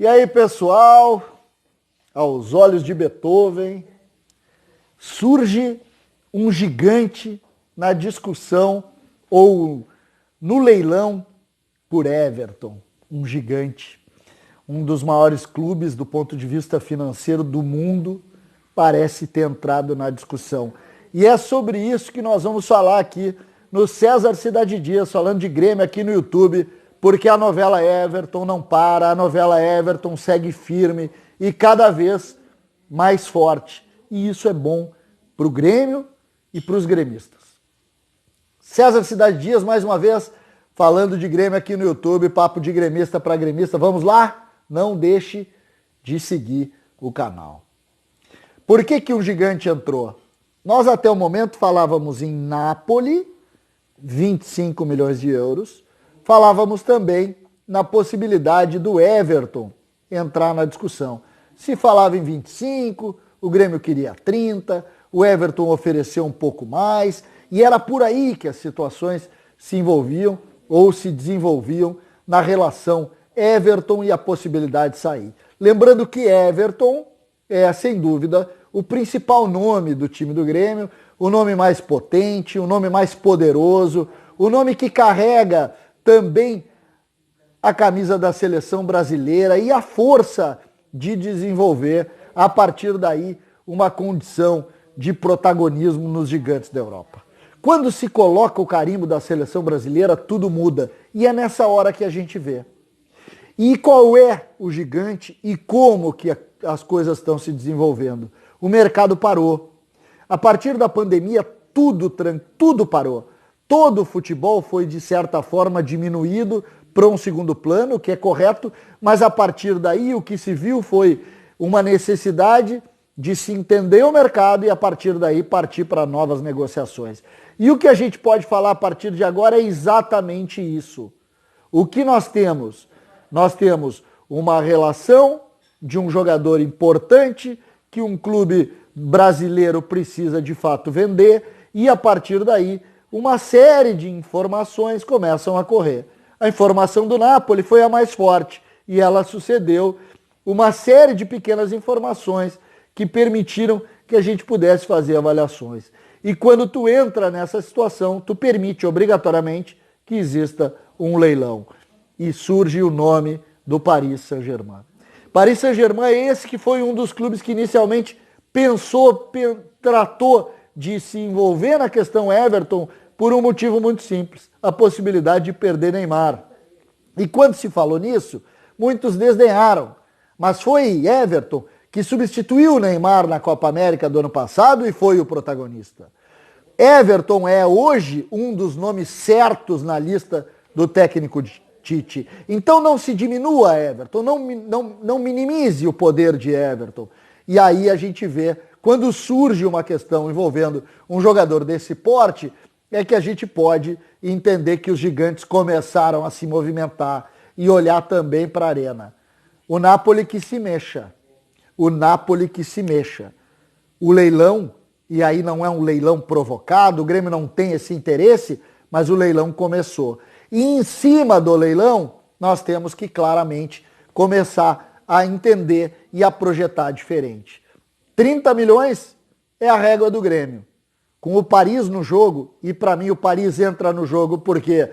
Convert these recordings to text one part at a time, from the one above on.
E aí, pessoal, aos olhos de Beethoven, surge um gigante na discussão ou no leilão por Everton, um gigante. Um dos maiores clubes do ponto de vista financeiro do mundo parece ter entrado na discussão. E é sobre isso que nós vamos falar aqui no César Cidade Dias, falando de Grêmio aqui no YouTube, porque a novela Everton não para, a novela Everton segue firme e cada vez mais forte. E isso é bom para o Grêmio e para os gremistas. César Cidade Dias, mais uma vez, falando de Grêmio aqui no YouTube, papo de gremista para gremista. Vamos lá? Não deixe de seguir o canal. Por que um gigante entrou? Nós até o momento falávamos em Napoli, 25 milhões de euros. Falávamos também na possibilidade do Everton entrar na discussão. Se falava em 25, o Grêmio queria 30, o Everton ofereceu um pouco mais, e era por aí que as situações se envolviam ou se desenvolviam na relação Everton e a possibilidade de sair. Lembrando que Everton é, sem dúvida, o principal nome do time do Grêmio, o nome mais potente, o nome mais poderoso, o nome que carrega também a camisa da seleção brasileira e a força de desenvolver, a partir daí, uma condição de protagonismo nos gigantes da Europa. Quando se coloca o carimbo da seleção brasileira, tudo muda. E é nessa hora que a gente vê. E qual é o gigante e como que as coisas estão se desenvolvendo? O mercado parou. A partir da pandemia, tudo parou. Todo o futebol foi, de certa forma, diminuído para um segundo plano, o que é correto, mas a partir daí o que se viu foi uma necessidade de se entender o mercado e a partir daí partir para novas negociações. E o que a gente pode falar a partir de agora é exatamente isso. O que nós temos? Nós temos uma relação de um jogador importante que um clube brasileiro precisa de fato vender e a partir daí uma série de informações começam a correr. A informação do Napoli foi a mais forte e ela sucedeu uma série de pequenas informações que permitiram que a gente pudesse fazer avaliações. E quando tu entra nessa situação, tu permite obrigatoriamente que exista um leilão. E surge o nome do Paris Saint-Germain. Paris Saint-Germain é esse que foi um dos clubes que inicialmente tratou de se envolver na questão Everton por um motivo muito simples, a possibilidade de perder Neymar. E quando se falou nisso, muitos desdenharam. Mas foi Everton que substituiu o Neymar na Copa América do ano passado e foi o protagonista. Everton é hoje um dos nomes certos na lista do técnico Tite. Então não se diminua Everton, não minimize o poder de Everton. E aí a gente vê, quando surge uma questão envolvendo um jogador desse porte, é que a gente pode entender que os gigantes começaram a se movimentar e olhar também para a arena. O Napoli que se mexa. O Napoli que se mexa. O leilão, e aí não é um leilão provocado, o Grêmio não tem esse interesse, mas o leilão começou. E em cima do leilão, nós temos que claramente começar a entender e a projetar diferente. 30 milhões é a régua do Grêmio. Com o Paris no jogo, e para mim o Paris entra no jogo porque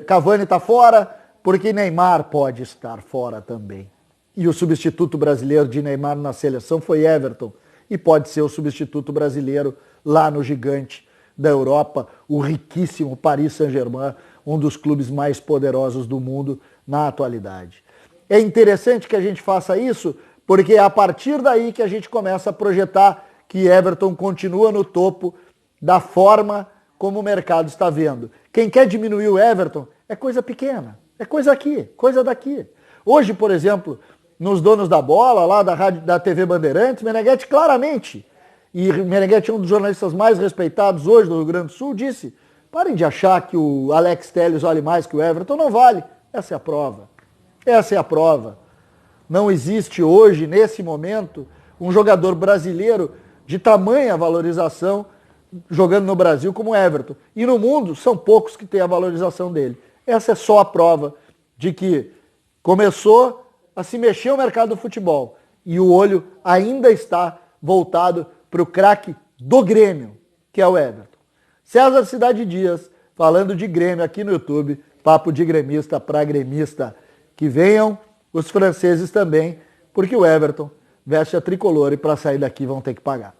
Cavani está fora, porque Neymar pode estar fora também. E o substituto brasileiro de Neymar na seleção foi Everton, e pode ser o substituto brasileiro lá no gigante da Europa, o riquíssimo Paris Saint-Germain, um dos clubes mais poderosos do mundo na atualidade. É interessante que a gente faça isso, porque é a partir daí que a gente começa a projetar que Everton continua no topo da forma como o mercado está vendo. Quem quer diminuir o Everton é coisa pequena, é coisa aqui, coisa daqui. Hoje, por exemplo, nos donos da bola, lá da TV Bandeirantes, Meneghetti claramente, e Meneghetti é um dos jornalistas mais respeitados hoje do Rio Grande do Sul, disse: parem de achar que o Alex Telles vale mais que o Everton, não vale. Essa é a prova. Essa é a prova. Não existe hoje, nesse momento, um jogador brasileiro de tamanha valorização jogando no Brasil como Everton. E no mundo, são poucos que têm a valorização dele. Essa é só a prova de que começou a se mexer o mercado do futebol. E o olho ainda está voltado para o craque do Grêmio, que é o Everton. César Cidade Dias, falando de Grêmio aqui no YouTube, papo de gremista para gremista. Que venham os franceses também, porque o Everton veste a tricolor e para sair daqui vão ter que pagar.